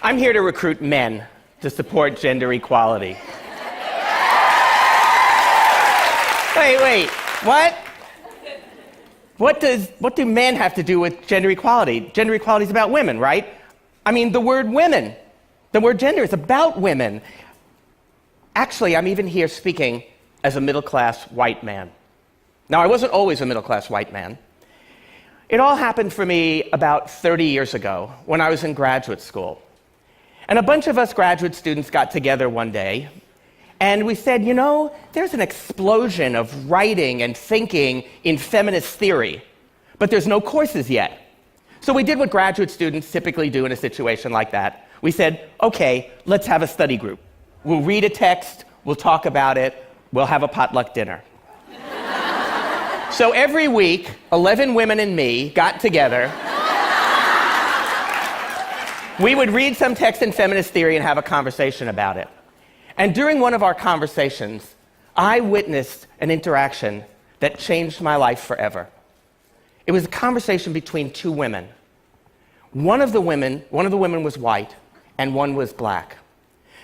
I'm here to recruit men to support gender equality. Wait, what? What do men have to do with gender equality? Gender equality is about women, right? I mean, the word women, the word gender is about women. Actually, I'm even here speaking as a middle-class white man. Now, I wasn't always a middle-class white man. It all happened for me about 30 years ago when I was in graduate school. And a bunch of us graduate students got together one day, and we said, you know, there's an explosion of writing and thinking in feminist theory, but there's no courses yet. So we did what graduate students typically do in a situation like that. We said, okay, let's have a study group. We'll read a text, we'll talk about it, we'll have a potluck dinner. So every week, 11 women and me got together. We would read some text in feminist theory and have a conversation about it. And during one of our conversations, I witnessed an interaction that changed my life forever. It was a conversation between two women. One of the women was white, and one was black.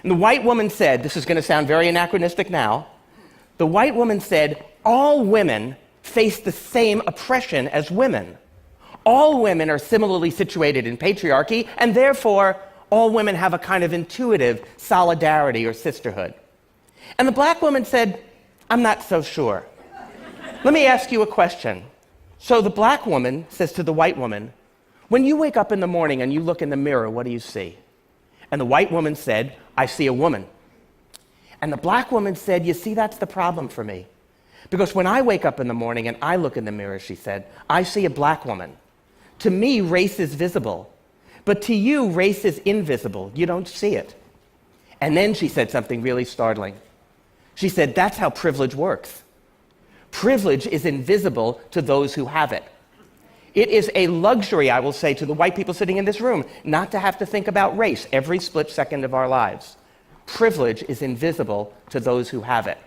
And the white woman said, this is going to sound very anachronistic now, the white woman said, all women face the same oppression as women. All women are similarly situated in patriarchy, and therefore, all women have a kind of intuitive solidarity or sisterhood. And the black woman said, I'm not so sure. Let me ask you a question. So the black woman says to the white woman, when you wake up in the morning and you look in the mirror, what do you see? And the white woman said, I see a woman. And the black woman said, you see, that's the problem for me. Because when I wake up in the morning and I look in the mirror, she said, I see a black woman. To me, race is visible. But to you, race is invisible. You don't see it. And then she said something really startling. She said, that's how privilege works. Privilege is invisible to those who have it. It is a luxury, I will say, to the white people sitting in this room, not to have to think about race every split second of our lives. Privilege is invisible to those who have it.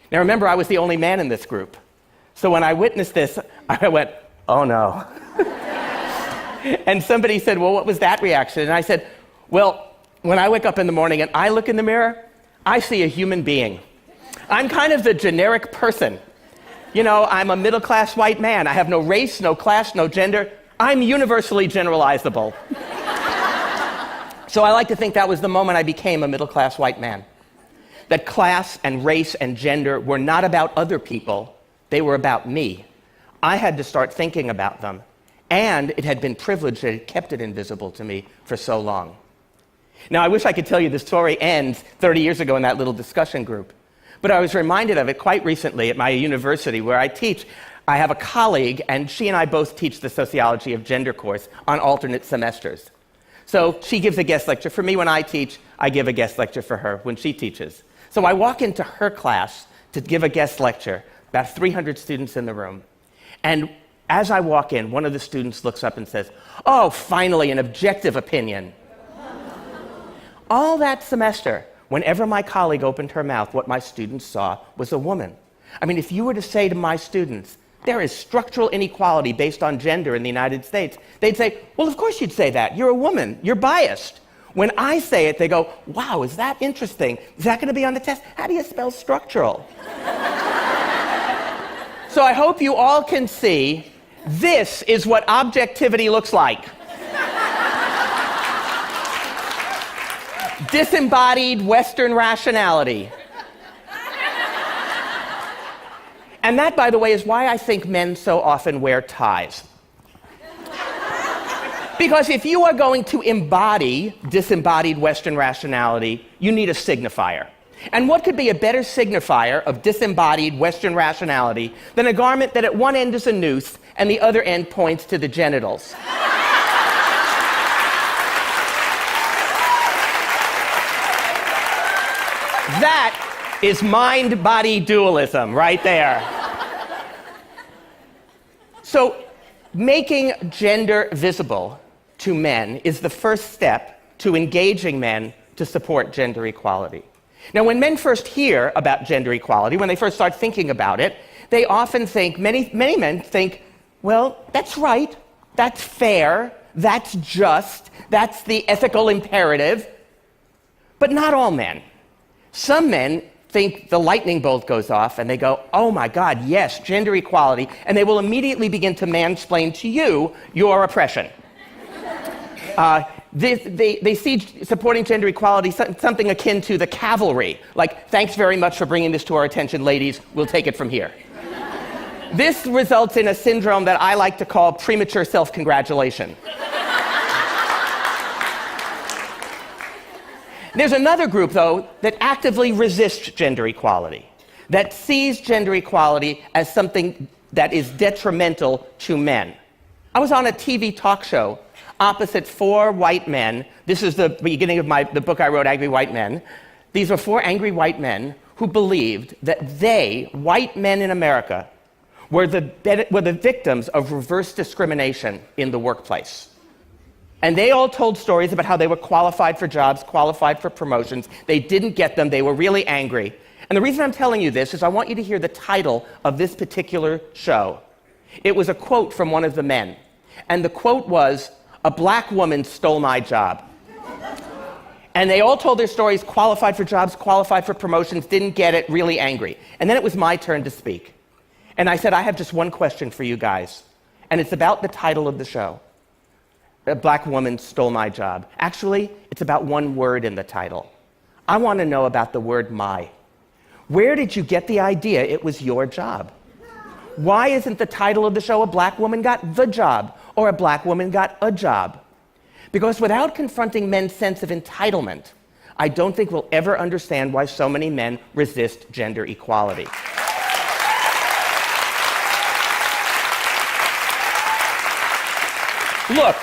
Now remember, I was the only man in this group. So when I witnessed this, I went, oh no. And somebody said, well, what was that reaction? And I said, well, when I wake up in the morning and I look in the mirror, I see a human being. I'm kind of the generic person. You know, I'm a middle-class white man. I have no race, no class, no gender. I'm universally generalizable. So I like to think that was the moment I became a middle-class white man. That class and race and gender were not about other people. They were about me. I had to start thinking about them. And it had been privileged that it kept it invisible to me for so long. Now, I wish I could tell you the story ends 30 years ago in that little discussion group. But I was reminded of it quite recently at my university where I teach. I have a colleague, and she and I both teach the sociology of gender course on alternate semesters. So she gives a guest lecture for me when I teach. I give a guest lecture for her when she teaches. So I walk into her class to give a guest lecture, about 300 students in the room. And as I walk in, one of the students looks up and says, oh, finally, an objective opinion. All that semester, whenever my colleague opened her mouth, what my students saw was a woman. I mean, if you were to say to my students, there is structural inequality based on gender in the United States, they'd say, well, of course you'd say that. You're a woman. You're biased. When I say it, they go, wow, is that interesting? Is that going to be on the test? How do you spell structural? So I hope you all can see this is what objectivity looks like. Disembodied Western rationality. And that, by the way, is why I think men so often wear ties. Because if you are going to embody disembodied Western rationality, you need a signifier. And what could be a better signifier of disembodied Western rationality than a garment that at one end is a noose and the other end points to the genitals? That is mind-body dualism right there. So making gender visible to men is the first step to engaging men to support gender equality. Now, when men first hear about gender equality, when they first start thinking about it, they often think, many men think, well, that's right, that's fair, that's just, that's the ethical imperative. But not all men. Some men think the lightning bolt goes off and they go, oh my God, yes, gender equality, and they will immediately begin to mansplain to you your oppression. They see supporting gender equality something akin to the cavalry, like, thanks very much for bringing this to our attention, ladies, we'll take it from here. This results in a syndrome that I like to call premature self-congratulation. There's another group, though, that actively resists gender equality, that sees gender equality as something that is detrimental to men. I was on a TV talk show opposite 4 white men. This is the beginning of the book I wrote, Angry White Men. These were 4 angry white men who believed that they, white men in America, were the victims of reverse discrimination in the workplace. And they all told stories about how they were qualified for jobs, qualified for promotions. They didn't get them. They were really angry. And the reason I'm telling you this is I want you to hear the title of this particular show. It was a quote from one of the men. And the quote was, "A black woman stole my job." And they all told their stories, qualified for jobs, qualified for promotions, didn't get it, really angry. And then it was my turn to speak. And I said, I have just one question for you guys. And it's about the title of the show. A black woman stole my job. Actually, it's about one word in the title. I want to know about the word my. Where did you get the idea it was your job? Why isn't the title of the show A Black Woman Got the Job or A Black Woman Got a Job? Because without confronting men's sense of entitlement, I don't think we'll ever understand why so many men resist gender equality. Look,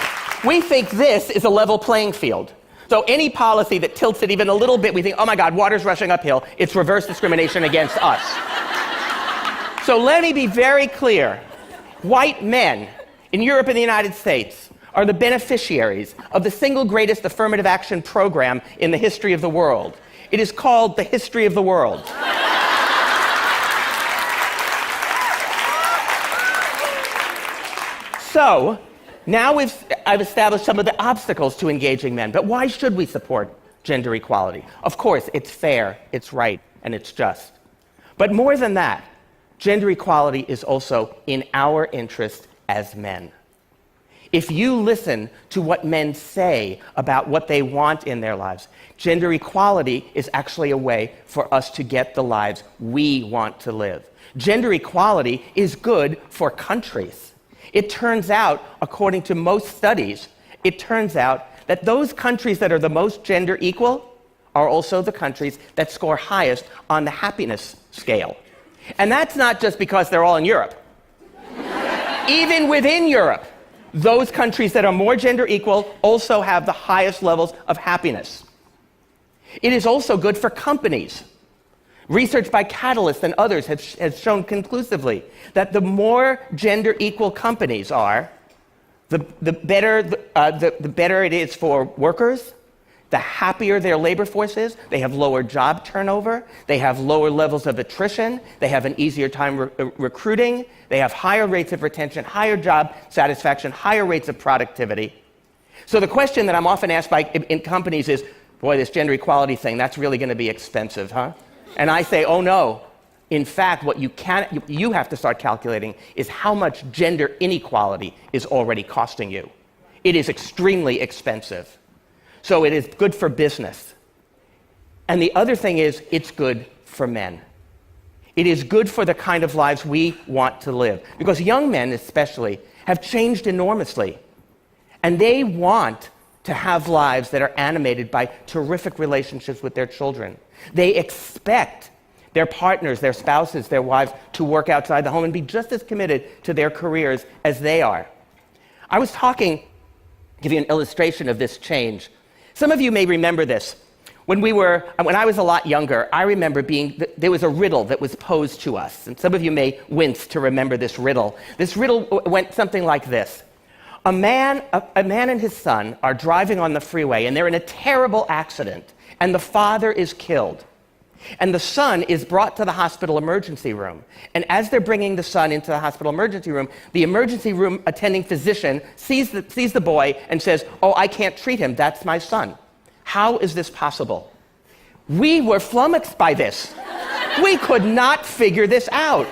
we think this is a level playing field. So any policy that tilts it even a little bit, we think, oh my God, water's rushing uphill. It's reverse discrimination against us. So let me be very clear. White men in Europe and the United States are the beneficiaries of the single greatest affirmative action program in the history of the world. It is called the history of the world. So, now I've established some of the obstacles to engaging men, but why should we support gender equality? Of course, it's fair, it's right, and it's just. But more than that, gender equality is also in our interest as men. If you listen to what men say about what they want in their lives, gender equality is actually a way for us to get the lives we want to live. Gender equality is good for countries. It turns out, according to most studies, it turns out that those countries that are the most gender equal are also the countries that score highest on the happiness scale. And that's not just because they're all in Europe. Even within Europe, those countries that are more gender equal also have the highest levels of happiness. It is also good for companies. Research by Catalyst and others has shown conclusively that the more gender equal companies are, the better it is for workers, the happier their labor force is, they have lower job turnover, they have lower levels of attrition, they have an easier time recruiting, they have higher rates of retention, higher job satisfaction, higher rates of productivity. So the question that I'm often asked in companies is, boy, this gender equality thing, that's really going to be expensive, huh? And I say, oh no. In fact, what you have to start calculating is how much gender inequality is already costing you. It is extremely expensive. So it is good for business. And the other thing is, it's good for men. It is good for the kind of lives we want to live. Because young men, especially, have changed enormously. And they want to have lives that are animated by terrific relationships with their children. They expect their partners, their spouses, their wives to work outside the home and be just as committed to their careers as they are. I was talking, give you an illustration of this change. Some of you may remember this. When I was a lot younger, I remember there was a riddle that was posed to us. And some of you may wince to remember this riddle. This riddle went something like this. A man and his son are driving on the freeway, and they're in a terrible accident, and the father is killed. And the son is brought to the hospital emergency room. And as they're bringing the son into the hospital emergency room attending physician sees the boy and says, "Oh, I can't treat him. That's my son." How is this possible? We were flummoxed by this. We could not figure this out.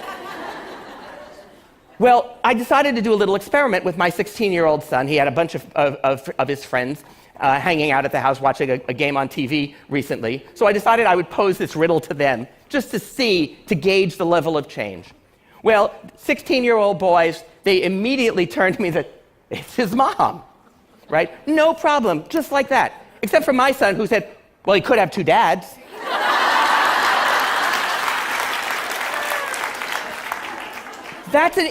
Well, I decided to do a little experiment with my 16-year-old son. He had a bunch of his friends hanging out at the house watching a game on TV recently. So I decided I would pose this riddle to them just to gauge the level of change. Well, 16-year-old boys, they immediately turned to me and said, "It's his mom," right? No problem, just like that. Except for my son, who said, "Well, he could have two dads." That's an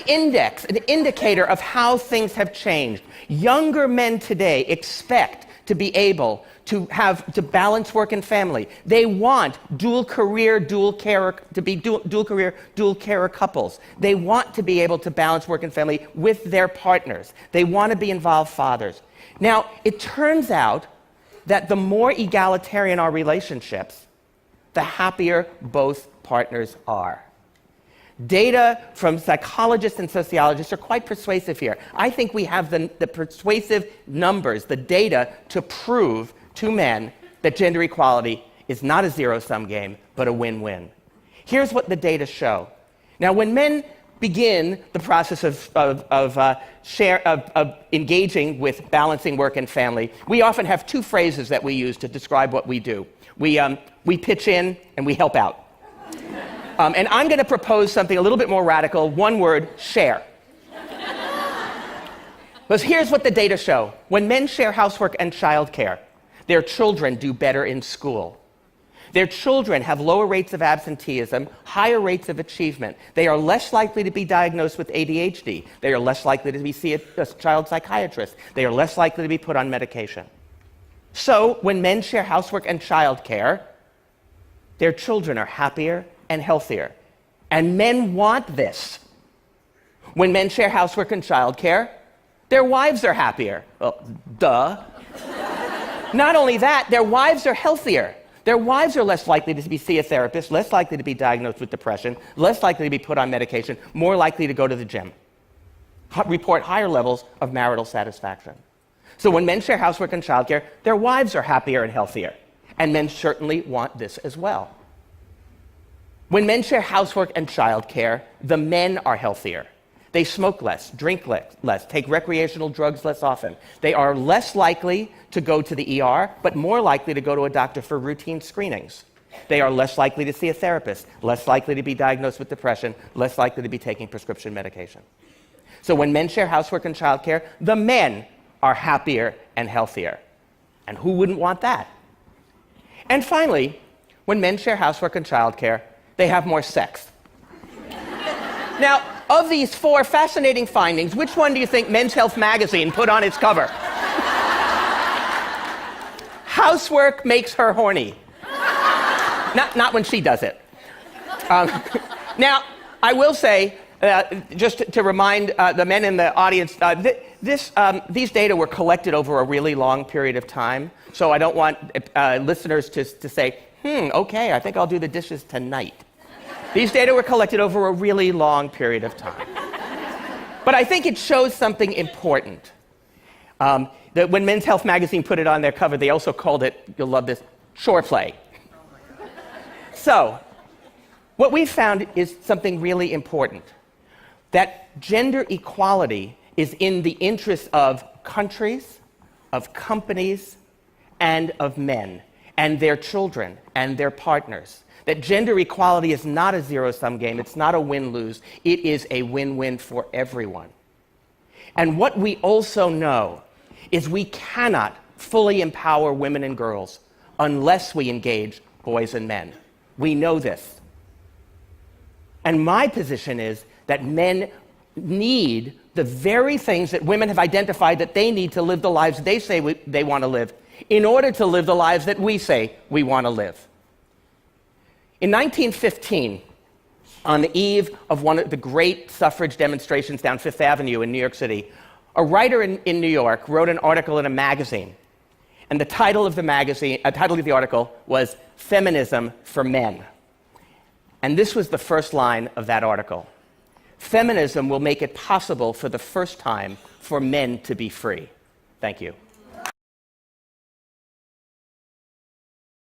indicator of how things have changed. Younger men today expect to be able to balance work and family. They want dual career couples. They want to be able to balance work and family with their partners. They want to be involved fathers. Now, it turns out that the more egalitarian our relationships, the happier both partners are. Data from psychologists and sociologists are quite persuasive here. I think we have the persuasive numbers, the data, to prove to men that gender equality is not a zero-sum game, but a win-win. Here's what the data show. Now, when men begin the process of engaging with balancing work and family, we often have two phrases that we use to describe what we do. We pitch in and we help out. And I'm going to propose something a little bit more radical. One word: share. Because here's what the data show. When men share housework and childcare, their children do better in school. Their children have lower rates of absenteeism, higher rates of achievement. They are less likely to be diagnosed with ADHD. They are less likely to see a child psychiatrist. They are less likely to be put on medication. So when men share housework and childcare, their children are happier and healthier. And men want this. When men share housework and childcare, their wives are happier. Well, duh. Not only that, their wives are healthier. Their wives are less likely to see a therapist, less likely to be diagnosed with depression, less likely to be put on medication, more likely to go to the gym. Report higher levels of marital satisfaction. So when men share housework and childcare, their wives are happier and healthier. And men certainly want this as well. When men share housework and childcare, the men are healthier. They smoke less, drink less, take recreational drugs less often. They are less likely to go to the ER, but more likely to go to a doctor for routine screenings. They are less likely to see a therapist, less likely to be diagnosed with depression, less likely to be taking prescription medication. So when men share housework and childcare, the men are happier and healthier. And who wouldn't want that? And finally, when men share housework and childcare, they have more sex. Now, of these four fascinating findings, which one do you think Men's Health magazine put on its cover? Housework makes her horny. Not when she does it. Now, I will say, just to remind the men in the audience, these data were collected over a really long period of time, so I don't want listeners to say, okay, I think I'll do the dishes tonight. These data were collected over a really long period of time. But I think it shows something important. That when Men's Health magazine put it on their cover, they also called it, you'll love this, chore play. So, what we found is something really important. That gender equality is in the interest of countries, of companies, and of men, and their children, and their partners. That gender equality is not a zero-sum game, it's not a win-lose, it is a win-win for everyone. And what we also know is we cannot fully empower women and girls unless we engage boys and men. We know this. And my position is that men need the very things that women have identified that they need to live the lives they say they want to live in order to live the lives that we say we want to live. In 1915, on the eve of one of the great suffrage demonstrations down Fifth Avenue in New York City, a writer in New York wrote an article in a magazine. And the title of the article was Feminism for Men. And this was the first line of that article. Feminism will make it possible for the first time for men to be free. Thank you.